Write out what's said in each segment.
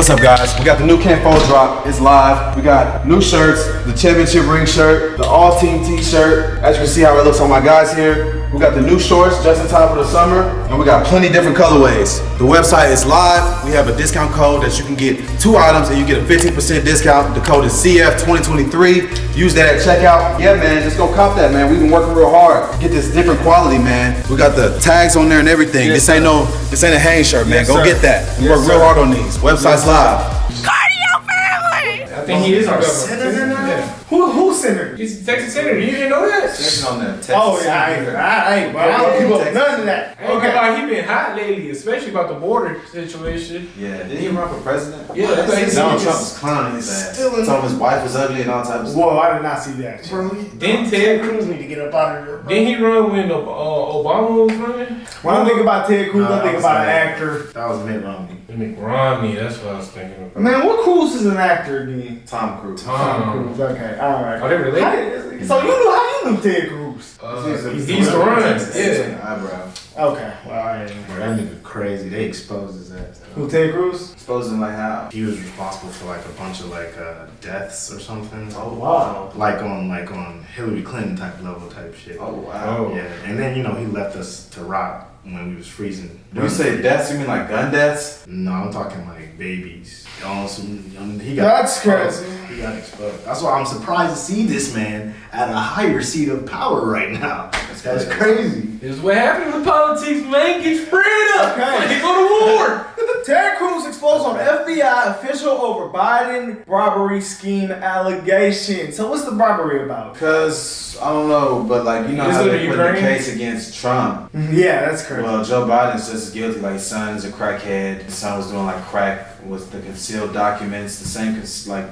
What's up, guys? We got the new Campo drop. It's live. We got new shirts, the championship ring shirt, the all-team t-shirt. As you can see how it looks on my guys here. We got the new shorts just in time for the summer, and we got plenty different colorways. The website is live. We have a discount code that you can get 2 items and you get a 15% discount. The code is CF2023. Use that at checkout. Yeah, man, just go cop that, man. We've been working real hard to get this different quality, man. We got the tags on there and everything. Yes, this ain't a hang shirt, man. Yes, go get that. We work real hard on these. Website's live. Cardio family! I think he is our senator now. Yeah. Who's senator? He's the Texas senator. You didn't know that? Texas on there. Texas. Oh yeah, I ain't. But I don't keep up none of that. Okay, he been hot lately, especially about the border situation. Yeah, didn't he run for president? Yeah, that's what Donald Trump was clowning his ass. Told him his wife was ugly and all types of stuff. Whoa, I did not see that. Bro, Didn't Ted Cruz need to get up out of there. Didn't he run when Obama was running? When I think about Ted Cruz, I think about an actor. That was Mitt Romney. Mitt Romney, that's what I was thinking of. Man, what Cruz is an actor again? Tom Cruise. Tom Cruz. Okay, all right. Are they related? So how you knew Ted Cruz? He's the run. Yeah. Eyebrow. Okay, well, I ain't. Bro, that nigga crazy. They exposed his ass. Who, Ted Cruz? Exposed him like how? He was responsible for like a bunch of deaths or something. Oh wow. Like on Hillary Clinton type shit. Oh wow. Yeah, and then he left us to rot when we was freezing. When you say deaths, you mean like gun deaths? No, I'm talking like babies. That's crazy. He got exposed. That's why I'm surprised to see this man at a higher seat of power right now. That's crazy. This is what happened with politics, man. Get spread up. Okay. They go to war. Ted Cruz exposed on FBI official over Biden bribery scheme allegation. So what's the bribery about? Because, I don't know, but like, you know how they put the case against Trump. Yeah, that's crazy. Well, Joe Biden's just as guilty. Like, his son's a crackhead. His son was doing like crack with the concealed documents, the same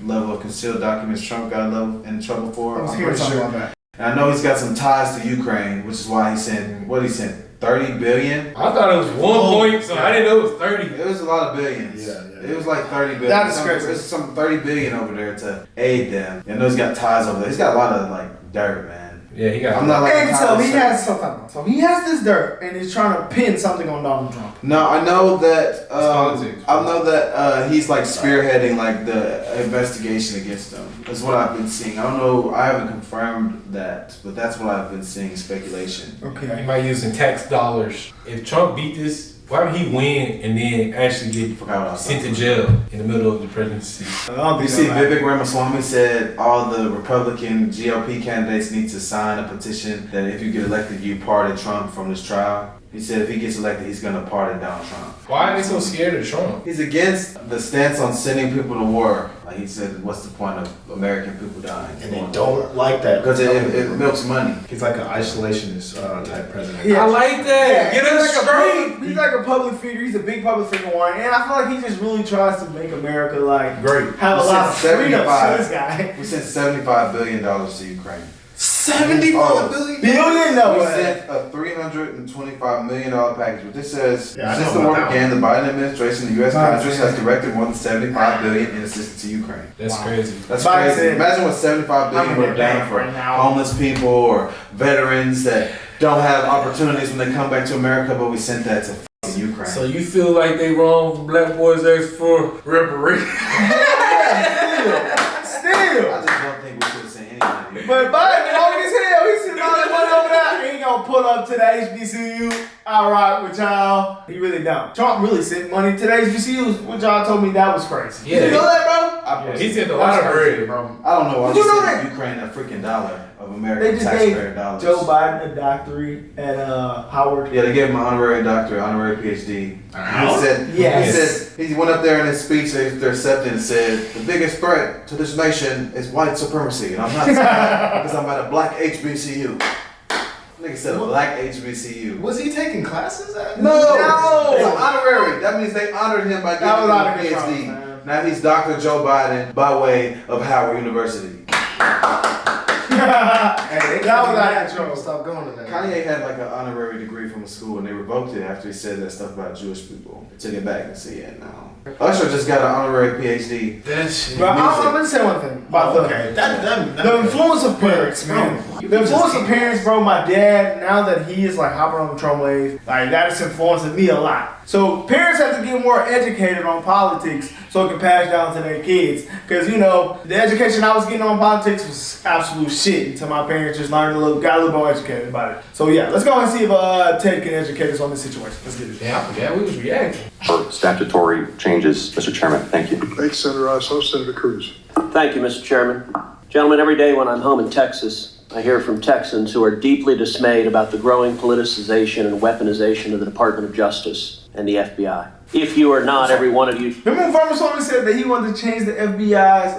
level of concealed documents Trump got in trouble for. I'm pretty sure about that. And I know he's got some ties to Ukraine, which is why he sent, 30 billion? I thought it was 1 point, so I didn't know it was 30. It was a lot of billions. Yeah. It was like 30 billion. That is crazy. There's some 30 billion over there to aid them. I know he's got ties over there. He's got a lot of like dirt, man. Yeah, he got. I'm not like. And so he has something. So he has this dirt, and he's trying to pin something on Donald Trump. No, I know that. Politics. I know that he's like spearheading like the investigation against him. That's what I've been seeing. I don't know. I haven't confirmed that, but that's what I've been seeing. Speculation. Okay. He might use some tax dollars. If Trump beat this, why would he win and then actually get sent to jail in the middle of the presidency? You see, Vivek Ramaswamy said all the Republican GOP candidates need to sign a petition that if you get elected, you pardon Trump from this trial. He said if he gets elected, he's going to pardon Donald Trump. Why are they so scared of Trump? He's against the stance on sending people to war. Like he said, what's the point of American people dying? And they don't like that. Because it milks money. He's like an isolationist type president. Yeah. I like that. Yeah, Get us straight. He's like a public figure. He's a big public figure one, and I feel like he just really tries to make America like great. Have a lot of freedom to this guy. We sent $75 billion to Ukraine. 75 billion? No We way. sent a $325 million package. What this says, Yeah, since the war began, the Biden administration, the U.S. Congress has directed more than $75 billion in assistance to Ukraine. That's crazy. That's Biden crazy. Imagine what $75 billion would have done for homeless people or veterans that don't have opportunities when they come back to America, but we sent that to Ukraine. So you feel like they wrong for black boys ask for reparations? Still. I just don't think we should have sent anything. But Biden, long as hell, he's sitting all that money over there. He ain't gonna pull up to the HBCU. All right, with y'all. He really don't. Trump really sent money to the HBCUs. What y'all told me that was crazy. Yeah. You know that, bro? Yeah, he sent a lot of bread, bro. I don't know why Did we you know sent that? Ukraine a freaking dollar of They American just taxpayer gave dollars. Joe Biden a doctorate at Howard. Yeah, they gave him an honorary doctorate, honorary PhD. He said, Yes. he went up there in his speech after accepting and said, the biggest threat to this nation is white supremacy. And I'm not saying that because I'm at a black HBCU. Nigga said a black HBCU. Was he taking classes at? No! It's an honorary. That means they honored him by giving him a PhD. Now he's Dr. Joe Biden by way of Howard University. Hey, that was out of control. Stop going to that. Kanye had like an honorary degree from a school and they revoked it after he said that stuff about Jewish people. They took it back and said, yeah, no. Usher just got an honorary PhD. That shit. But I'm gonna say one thing about the influence of parents, man. You The influence of parents, bro, my dad, now that he is like hopping on the Trump wave, like that is influencing me a lot. So parents have to get more educated on politics so it can pass down to their kids. Because, you know, the education I was getting on politics was absolute shit until my parents just got a little more educated about it. So yeah, let's go and see if Ted can educate us on this situation. Let's get it. Yeah, I forgot we was reacting. For statutory changes, Mr. Chairman. Thank you. Thanks, Senator Iso. Senator Cruz. Thank you, Mr. Chairman. Gentlemen, every day when I'm home in Texas, I hear from Texans who are deeply dismayed about the growing politicization and weaponization of the Department of Justice and the FBI. If you are not, every one of you... Remember when Farmer Swami said that he wanted to change the FBI's,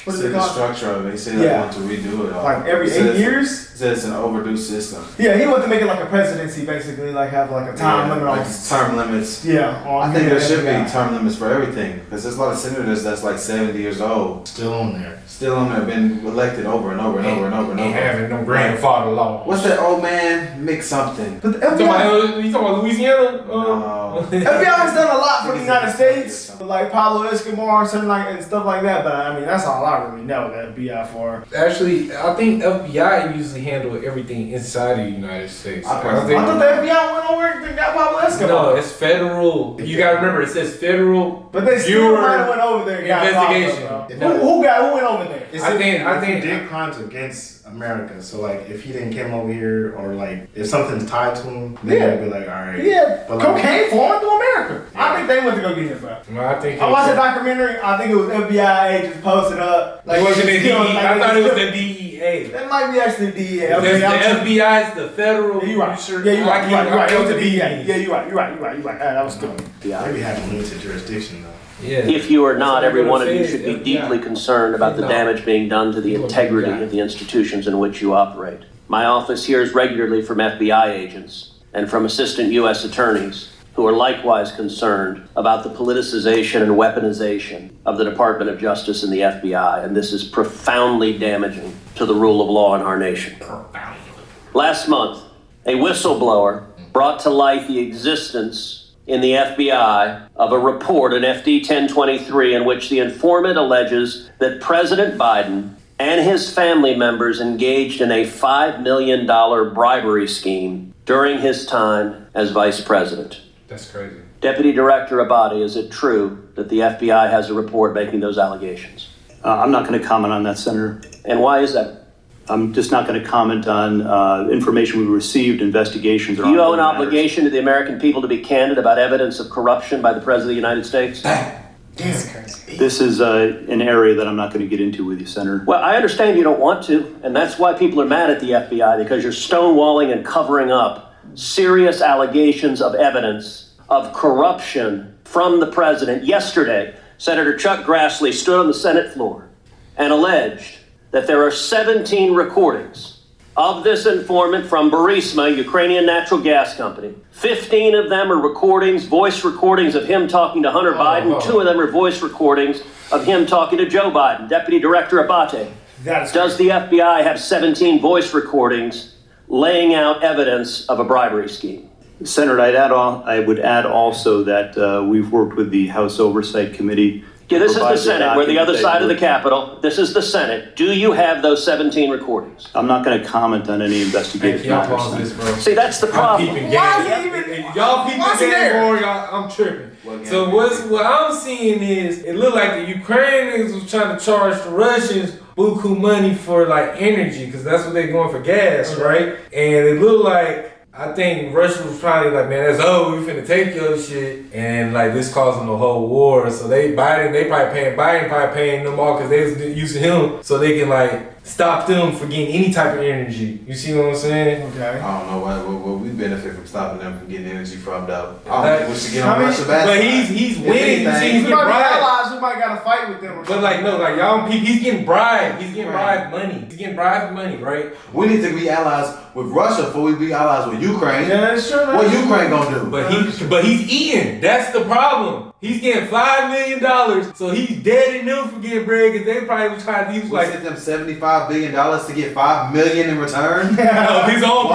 what is it called? The structure of it. He said he wanted to redo it all. Like every 8 years? He said it's an overdue system. Yeah, he wanted to make it like a presidency, basically, like have like a time limit on like term limits. Yeah. I think there should be term limits for everything. Because there's a lot of senators that's like 70 years old. Still on there. Still on there, been elected over and over and over and over and over. Ain't having no grandfather law. What's that old man? Mix something. But the FBI, You talking about Louisiana? No. FBI has done a lot for the United States, like Pablo Escobar and stuff like that. But I mean, that's all I really know the FBI for. Actually, I think FBI usually handle everything inside of the United States. I thought the FBI went over and got Pablo Escobar. No, it's federal. You gotta remember, it says federal. But they still might have went over there and got investigation. Who went over there? I think he did crimes against America. So like, if he didn't come over here, or like if something's tied to him, then they'd be like, all right. Yeah, but cocaine flowing through America. Yeah. I think they went to go get him, bro. No, I watched a documentary. I think it was FBI agents posted up. Like, was it the DEA? I thought it was the DEA. That might be actually the DEA. The FBI is the federal. Yeah, you're right. Yeah, you're right. It was the DEA. Yeah, you're right. That was stupid. Yeah, maybe having limited jurisdiction though. Yeah. If you are not, every one of you should be deeply concerned about the damage being done to the integrity of the institutions in which you operate. My office hears regularly from FBI agents and from assistant U.S. attorneys who are likewise concerned about the politicization and weaponization of the Department of Justice and the FBI, and this is profoundly damaging to the rule of law in our nation. Last month, a whistleblower brought to light the existence in the FBI of a report, an FD 1023, in which the informant alleges that President Biden and his family members engaged in a $5 million bribery scheme during his time as vice president. That's crazy. Deputy Director Abadi, is it true that the FBI has a report making those allegations? I'm not going to comment on that, Senator. And why is that? I'm just not going to comment on information we received, investigations. Do you owe an obligation to the American people to be candid about evidence of corruption by the President of the United States? This is an area that I'm not going to get into with you, Senator. Well, I understand you don't want to, and that's why people are mad at the FBI, because you're stonewalling and covering up serious allegations of evidence of corruption from the president. Yesterday, Senator Chuck Grassley stood on the Senate floor and alleged that there are 17 recordings of this informant from Burisma, Ukrainian natural gas company. 15 of them are recordings, voice recordings of him talking to Hunter Biden. 2 of them are voice recordings of him talking to Joe Biden. Deputy Director Abate, does the FBI have 17 voice recordings laying out evidence of a bribery scheme? Senator, I would add also that we've worked with the House Oversight Committee. Yeah, this is the Senate. We're the other side of the Capitol. This is the Senate. Do you have those 17 recordings? I'm not going to comment on any investigative matters. See, that's the problem. Y'all peeping game more, I'm tripping. So what I'm seeing is, it looked like the Ukrainians was trying to charge the Russians buku money for like energy, because that's what they're going for, gas, right? And it looked like, I think Russia was probably like, man, that's we finna take your shit, and like this causing the whole war. So Biden probably paying them all because they was using him so they can like stop them from getting any type of energy. You see what I'm saying? Okay. I don't know what we benefit from stopping them from getting energy from though. I don't think we should get on Russia bad. But he's winning. You see, he's getting bribed. Allies who might gotta fight with them. But like no, like y'all, he's getting bribed. He's getting bribed money. He's getting bribed money, right? We need to be allies with Russia before we be allies with Ukraine. Yeah, that's true. What Ukraine gonna do? But he's eating. That's the problem. He's getting $5 million, so he's dead enough for getting bread because they probably was trying to use like sent them $75 billion to get $5 million in return of his own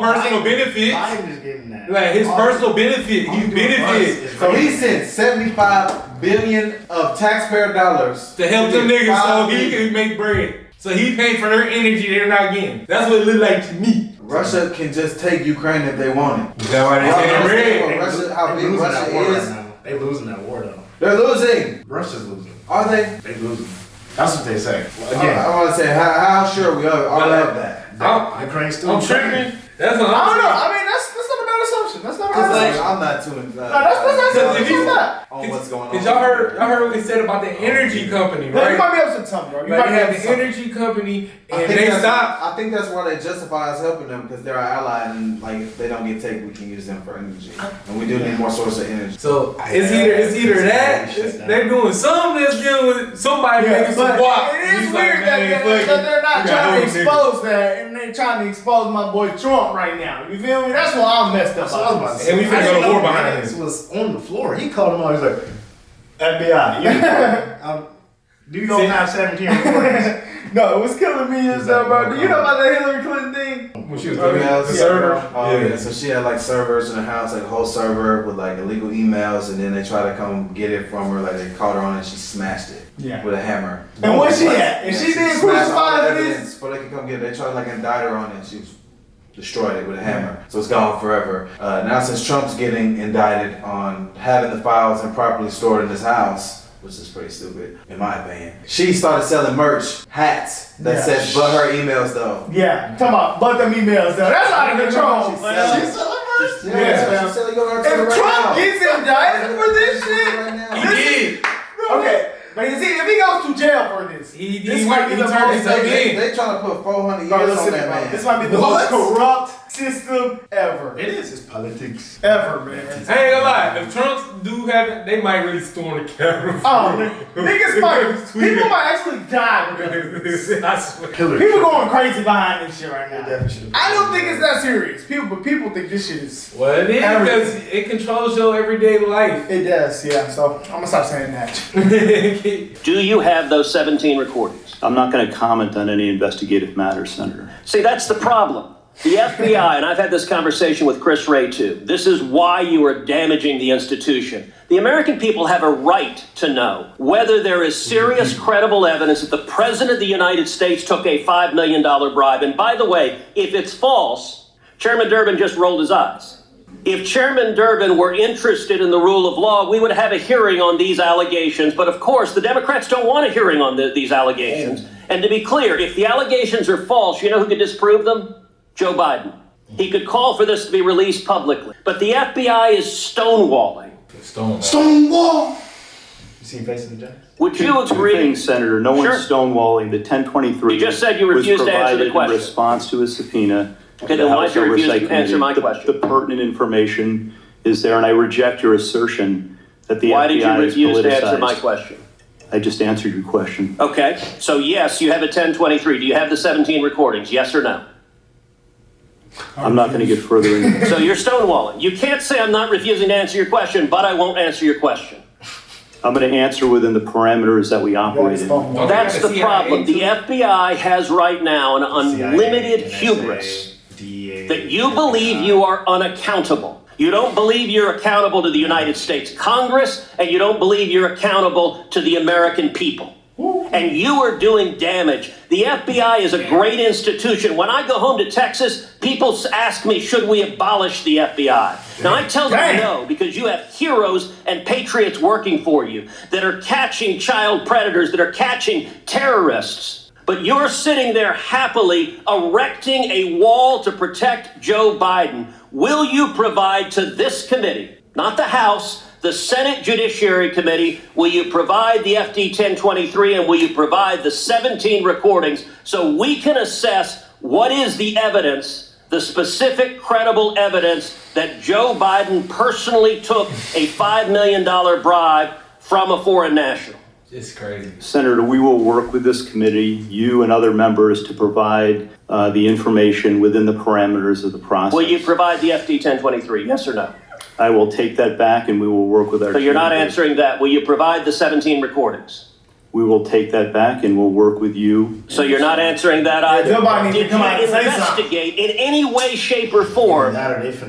personal benefit. Biden is getting that. Like his personal benefit, he's benefited. So he sent $75 billion of taxpayer dollars to help them niggas so he can make bread. So he paid for their energy they're not getting. That's what it looked like to me. Russia can just take Ukraine if they want it. Is that why they say red? Russia, how big Russia is. They losing that war though. They're losing. Russia's losing. Are they? They losing. That's what they say. Again, I want to say, how sure we are of that? Ukraine's still. I'm tripping. That's what I I'm don't know. saying. I mean, that's not a bad assumption. That's not a bad Because assumption. I'm not too That's not. on what's going on. Cause y'all heard what they said about the energy company, You right? might be up to something, bro. You Like might they be up have to the something. energy company I and think they that's- stopped. I think that's why they justify us helping them because they're our ally and like if they don't get taken, we can use them for energy, and we do need more source of energy. So it's either that they're doing something that's dealing with somebody making some But guap. it And is he's like, weird that "Man, fuck it. they're not We got trying to those niggas." expose that, and they're trying to expose my boy Trump right now. You feel me? That's why I'm messed up. That's what I was about to say. And we finna I go to didn't war know behind Mannix this. was on the floor. He called him out. He's like, FBI. You don't have 17 recordings. No, what's killing me is that, bro. Do you know about that Hillary Clinton thing? When she was Oh, doing yeah, the yeah, server. Oh yeah, so she had like servers in the house, like a whole server with like illegal emails, and then they tried to come get it from her, like they caught her on it, and she smashed it with a hammer. And where's she at? And she being smashed all the crucified for evidence this? before they could come get it. They tried to like indict her on it, and she destroyed it with a hammer. So it's gone forever. Now since Trump's getting indicted on having the files improperly stored in his house, which is pretty stupid, in my opinion. She started selling merch, hats, that said, but her emails though. Yeah, come on, but them emails though. That's out of control. She's man. selling Yeah. she's selling your merch right If Trump now. gets indicted for this shit, Right now. He did. okay, but you see, if he goes to jail for this, this might be the turned most. himself in. They trying to put 400 Bro, years listen, on that bro, man. this might be the most corrupt system ever. It is. It's politics. Ever, man. I ain't gonna lie. If Trump do have it, they might really storm the Capitol. Oh, niggas might, people might actually die because of this. I swear. Hillary. People going crazy behind this shit right now. definitely should've- I don't think it's that serious. But people think this shit is. Well, it is because it controls your everyday life. It does, yeah. So I'm gonna stop saying that. Do you have those 17 recordings? I'm not going to comment on any investigative matters, Senator. See, that's the problem. The FBI, and I've had this conversation with Chris Wray too, this is why you are damaging the institution. The American people have a right to know whether there is serious, credible evidence that the President of the United States took a $5 million bribe. And by the way, if it's false, Chairman Durbin just rolled his eyes. If Chairman Durbin were interested in the rule of law, we would have a hearing on these allegations. But of course, the Democrats don't want a hearing on these allegations. And to be clear, if the allegations are false, you know who could disprove them? Joe Biden. He could call for this to be released publicly. But the FBI is stonewalling. Stonewall. You see him facing the judge? Would you Two agree? things, Senator. No Sure. one's stonewalling. The 1023 You just said you was refused to answer the provided question. in response to a subpoena. Okay, The then why'd House you refuse Oversight to answer my Committee. question? The pertinent information is there, and I reject your assertion that the Why did you FBI is refuse to answer my politicized. question? I just answered your question. Okay, so yes, you have a 1023. Do you have the 17 recordings? Yes or no? I'm not going to get further into So you're stonewalling. You can't say I'm not refusing to answer your question, but I won't answer your question. I'm going to answer within the parameters that we operate in. Stonewall. That's the problem. The FBI has right now an unlimited hubris that you believe you are unaccountable. You don't believe you're accountable to the United States Congress, and you don't believe you're accountable to the American people. And you are doing damage. The FBI is a great institution. When I go home to Texas, people ask me, should we abolish the FBI? Now, I tell them no, because you have heroes and patriots working for you that are catching child predators, that are catching terrorists. But you're sitting there happily erecting a wall to protect Joe Biden. Will you provide to this committee, not the House, the Senate Judiciary Committee, will you provide the FD 1023 and will you provide the 17 recordings so we can assess what is the evidence, the specific credible evidence that Joe Biden personally took a $5 million bribe from a foreign national? It's crazy. Senator, we will work with this committee, you and other members, to provide the information within the parameters of the process. Will you provide the FD 1023, yes or no? I will take that back and we will work with our So you're not team. answering that. Will you provide the 17 recordings? We will take that back and we'll work with you. So you're not answering that either. Joe Biden needs to Did come you out and say something. investigate in any way, shape, or form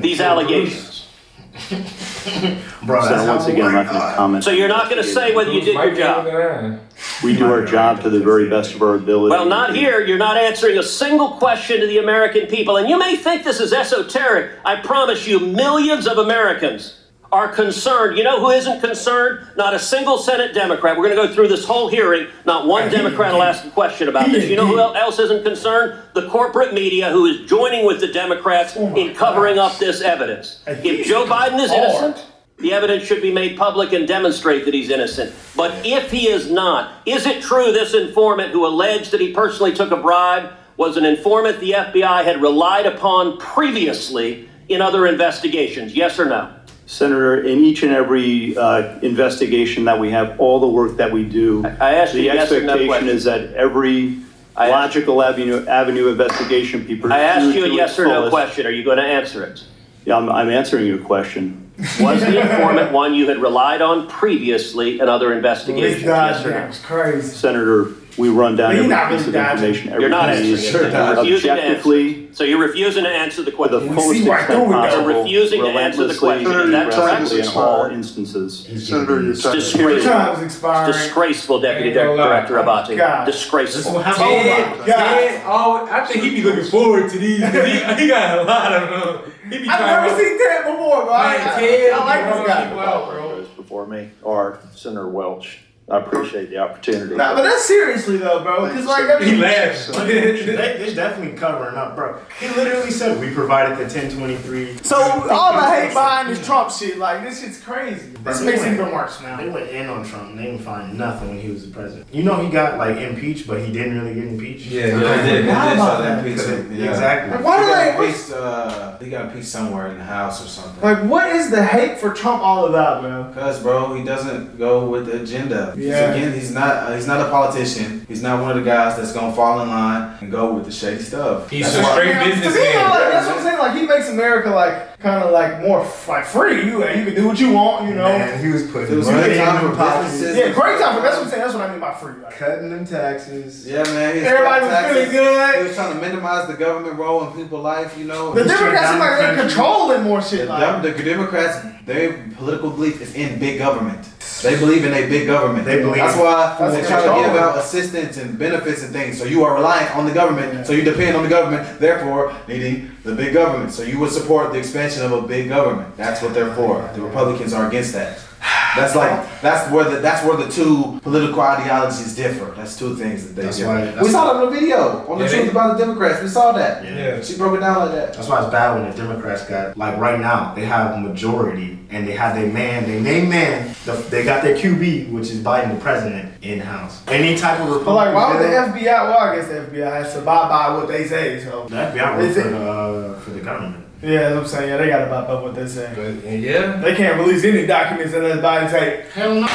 these allegations? Bro, So that's once how again, I'm not it going to works. comment. So you're not going to say whether you did your job. We do our job to the very best of our ability. Well, not here. You're not answering a single question to the American people. And you may think this is esoteric. I promise you, millions of Americans are concerned. You know who isn't concerned? Not a single Senate Democrat. We're going to go through this whole hearing. Not one Democrat will ask a question about this. You know who else isn't concerned? The corporate media, who is joining with the Democrats in covering up this evidence. If Joe Biden is innocent, the evidence should be made public and demonstrate that he's innocent. But if he is not, is it true this informant who alleged that he personally took a bribe was an informant the FBI had relied upon previously in other investigations? Yes or no? Senator, in each and every investigation that we have, all the work that we do, I asked you the yes or no expectation question. is that every logical avenue avenue be pursued. I asked you a to yes its or no fullest. question. Are you going to answer it? Yeah, I'm answering your question. Was the informant one you had relied on previously in other investigations? This Yes or no? goddamn crazy. Senator, we run down But you're every not piece really of dodging. information every You're not day, answering it. You're refusing to objectively, answer. So you're refusing to answer the to the question. fullest see right extent through it, though. possible, You're refusing to answer the question. Is that correct? aggressively in all instances. Senator, your It's time. Your disgraceful. time's expiring. Disgraceful, Deputy Ain't gonna lie. Director Abate. God. Disgraceful. Oh Ted, my God. I think he be looking forward to these. 'Cause he got a lot of them. He be I've trying never to. seen Ted before, bro. Man, Ted, I like this guy. people out, bro. Before me, or Senator Welch. I appreciate the opportunity. Nah, but that's seriously though, bro. Because like, I He mean, laughs. They're definitely covering up, bro. He literally said we provided the 1023. so all the hate behind this Trump shit, like this shit's crazy. This Bro, makes they it went- even worse now. They went in on Trump and they didn't find nothing when he was the president. You know he got like impeached, but he didn't really get impeached. Yeah, they did. Forgot about They that. did show that impeachment. Yeah. Exactly. Like, why do they? He got impeached somewhere in the house or something. Like, what is the hate for Trump all about, bro? Cause bro, he doesn't go with the agenda. Yeah. Again, he's not a politician. He's not one of the guys that's gonna fall in line and go with the shady stuff. He's That's a why- straight To me, businessman. like, that's what I'm saying. Like, he makes America like kind of like more like free. You can do what you want, you know. Man, he was putting It was a money good in time them for pockets, businesses. Yeah, great time for that's what I'm saying. That's what I mean by free. Like, cutting them taxes. Yeah, man. He's everybody was taxes. feeling He good. was trying to minimize the government role in people's life. You know. The Democrats seem like they're country. controlling more shit. Like, The Democrats, their political belief is in big government. They believe in a big government. They believe- That's why That's they try to control. give out assistance and benefits and things. So you are reliant on the government. So you depend on the government, therefore needing the big government. So you would support the expansion of a big government. That's what they're for. The Republicans are against that. That's where the two political ideologies differ. That's two things that they That's differ. why- We that's saw that in the video on the Yeah, truth they- about the Democrats. We saw that. Yeah. She broke it down like that. That's why it's bad when the Democrats got, like right now, they have majority and they have their main man, they got their QB, which is Biden the president, in-house. Any type of Republican but like, why would the bill, FBI? Well, I guess the FBI has to abide by what they say. So the FBI works for the government. yeah, that's what I'm saying. Yeah, they gotta abide by what they say. But yeah. They can't release any documents unless Biden say Hell no.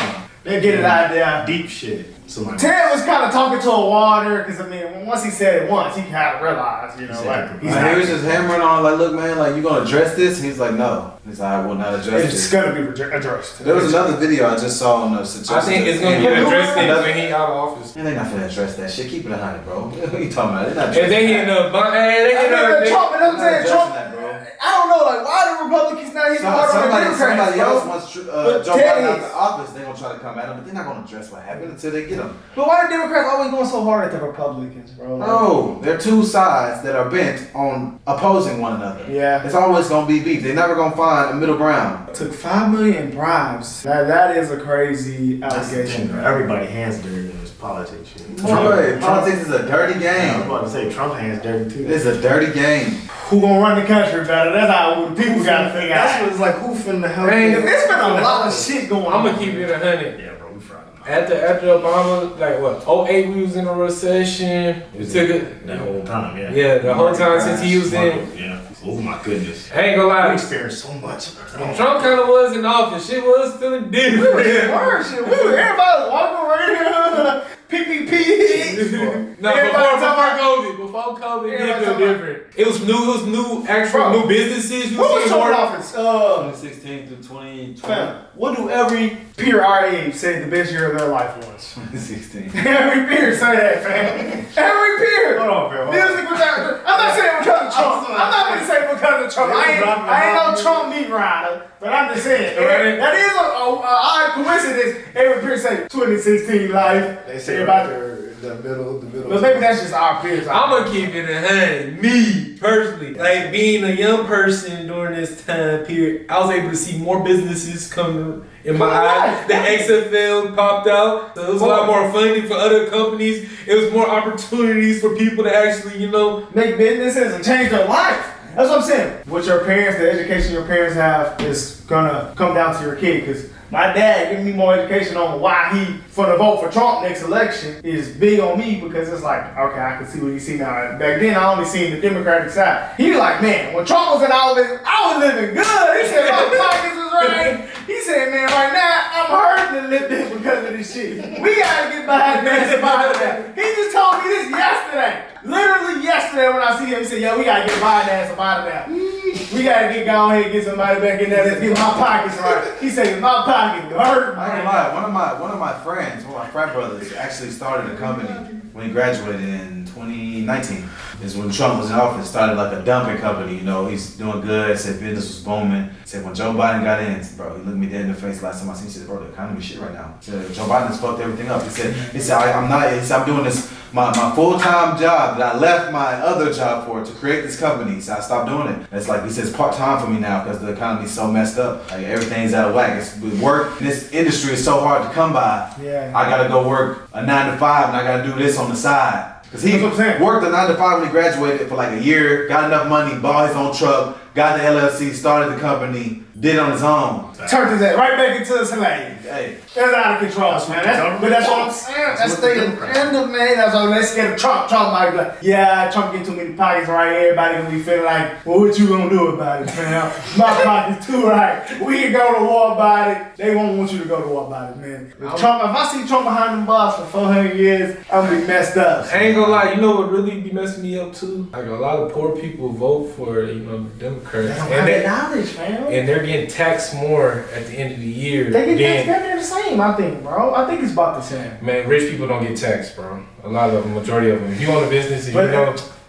they get it out there. Deep shit. Somebody. Ted was kind of talking to a water because I mean, once he said it once, he kind of realized, you know, like he's He was just hammering on, like, look, man, like, you gonna address this? He's like, no. He's like, I will not address it's this. gonna be addressed. There was another video I just saw on the suggestion. I think it's gonna get addressed when he out of office. Man, they not finna address that shit. Keep it 100, bro. What are you talking about? They're not If they addressing hitting that. up, hey, they hitting up. Trump, and I'm They're not saying addressing Trump. that, bro. I don't know, like why the Republicans not hitting hard on the Democrats, Somebody else bro? wants But Joe Ted Biden out is. the office. They're gonna try to come at him, but they're not gonna address what happened until they get him. But why are Democrats always going so hard at the Republicans, bro? Like, No, they're two sides that are bent on opposing one another. Yeah. It's always gonna be beef. They're never gonna find a middle ground. Took $5 million in bribes. That is a crazy That's the thing, allegation. bro. Everybody hands dirty in this politics shit. Boy, politics is a dirty I was game. about to say Trump hands dirty too. It's a dirty game. Who gonna run the country better? That's how the people gotta figure That's out. what it's like. Who finna help? Hey, you? There's been a lot of shit going on. I'm gonna keep it 100. Yeah, bro, we fried him. After Obama, like what, 08 we was in a recession. We took it. That whole time, yeah. Yeah, the whole time since he was in. Yeah. Oh my goodness. I ain't gonna We lie. experienced so much. When Trump kind of was in office, shit was feeling different. Worse shit. Everybody was walking around. PPP. No, Everybody before COVID, Everybody different. different. It was new, actual new businesses. Who was Trump in office? 2016 through 2020. Fam, what do every peer our age say the best year of their life was? 2016. Every peer say that, fam. Every peer. Hold on, fam. Music without. I'm not saying because of Trump. I'm not going to say because of Trump. I ain't no Trump meat rider, but I'm just saying. That is a odd coincidence. Every peer say 2016 life. They say everybody. the middle. But maybe that's just our peers. I'm gonna keep it 100. Me personally, like being a young person during this time period, I was able to see more businesses come in my eyes. The XFL popped out, so it was a lot more funding for other companies. It was more opportunities for people to actually, make businesses and change their life. That's what I'm saying. What your parents, the education your parents have, is gonna come down to your kid. Because my dad giving me more education on why he for the vote for Trump next election is big on me, because it's like, okay, I can see what you see now. Back then, I only seen the Democratic side. He was like, man, when Trump was in office, I was living good. He said my pockets was right. He said, man, right now I'm hurting a little bit because of this shit. We gotta get behind that about that. He just told me this yesterday. Literally yesterday when I see him, he said, yo, we gotta get behind that about that. We gotta go ahead and get somebody back in there. Let's get my pockets right. He said, my pockets hurt. I ain't gonna lie. One of my friends, one of my frat brothers, actually started a company when he graduated in 2019. Is when Trump was in office, started like a dumping company. He's doing good. Said business was booming. Said when Joe Biden got in, bro, he looked me dead in the face last time I seen him. He said, bro, the economy shit right now. He said Joe Biden's fucked everything up. He said I'm doing this my full-time job that I left my other job for to create this company. So I stopped doing it. It's like he says part-time for me now because the economy's so messed up. Like everything's out of whack. It's with work. This industry is so hard to come by. Yeah. I gotta go work a 9 to 5 and I gotta do this on the side. Cause he That's what I'm saying. worked a 9 to 5 when he graduated for like a year, got enough money, bought his own truck, got the LLC, started the company, did it on his own. Turned his head right back into a slave. Hey. That's out of control, man. But that's what I'm saying. That's the end of man. That's what let's get Trump. Trump might be like, yeah, Trump get too many pockets right. Everybody gonna be feeling like, well, what you gonna do about it, man? My pockets too right. We can go to war about it. They won't want you to go to war about it, man. If I see Trump behind them bars for 400 years, I'm gonna be messed up. I ain't gonna lie, you know what really be messing me up too? Like a lot of poor people vote for, the Democrats. They knowledge, man. And they're getting taxed more at the end of the year. They get taxed, they're the same, I think, bro. I think it's about the same. Man, rich people don't get taxed, bro. A lot of them, majority of them. If you own a business,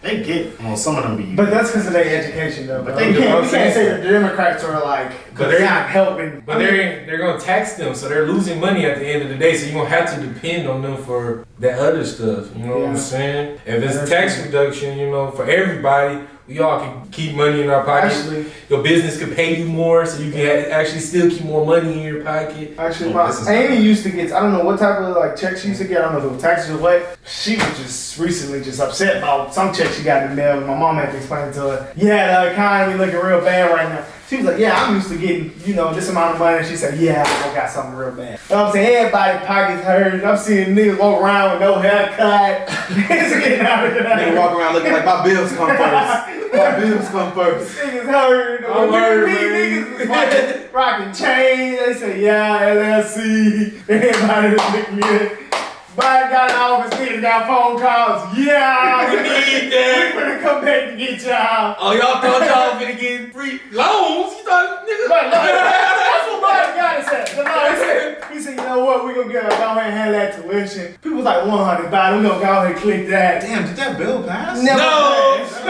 they get, well, some of them be. But that's because of their education, though. But you can't say that the Democrats are like, but they're not helping. But they're gonna tax them, so they're losing money at the end of the day. So you're gonna have to depend on them for that other stuff. You know what I'm saying? If it's tax reduction, for everybody, we all can keep money in our pocket. Actually, your business can pay you more, so you can actually still keep more money in your pocket. Actually, my Amy used to get, I don't know what type of check she used to get. I don't know if it was taxes or what. She was just recently upset about some check she got in the mail. And my mom had to explain to her, yeah, the economy looking real bad right now. She was like, yeah, I'm used to getting, this amount of money. And she said, yeah, I got something real bad. You know what I'm saying? Everybody's pockets hurt. I'm seeing niggas walk around with no haircut. Niggas getting out of there. Niggas walk around looking like my bills come first. My bills come first. Niggas hurt. I'm hurt, Niggas rocking chains. They say, yeah, LLC. Everybody looking good. Biden got an office, niggas got phone calls. Yeah, we need that. We finna come back to get y'all. Oh, y'all thought y'all finna get free loans? You thought niggas? That's what Biden got to say. He said, you know what? We gonna go ahead and handle that tuition. People was like $100. We gonna go ahead and click that. Damn, did that bill pass? Never No. passed.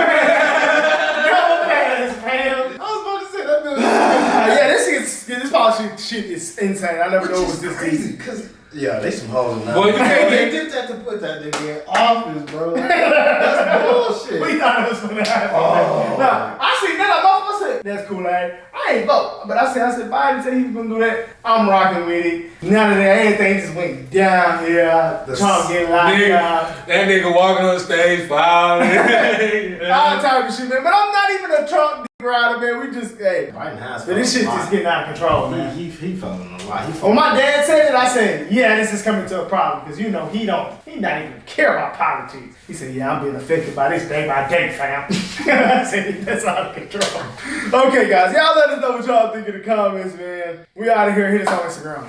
Never passed, fam. I was about to say that bill. Yeah, this policy shit is insane. I never know it was this crazy. Cause they some hoes now. Boy, you can't they did that to put that nigga in office, bro. That's bullshit. We thought it was gonna happen. Nah, I see that. I said, that's cool, man. I ain't vote, but I said, Biden said he was gonna do that. I'm rocking with it. None of that, everything just went down here. Trump getting locked out. That nigga walking on stage, filing. All type of shit, man. But I'm not even a Trump rider, man. We just, Biden has but this shit's just getting out of control, man. He fell in a lot. When my dad said it, I said, yeah, this is coming to a problem. Because, he not even care about politics. He said, yeah, I'm being affected by this day by day, fam. I said, that's out of control. Okay, guys, y'all let us know what y'all think in the comments, man. We out of here. Hit us on Instagram.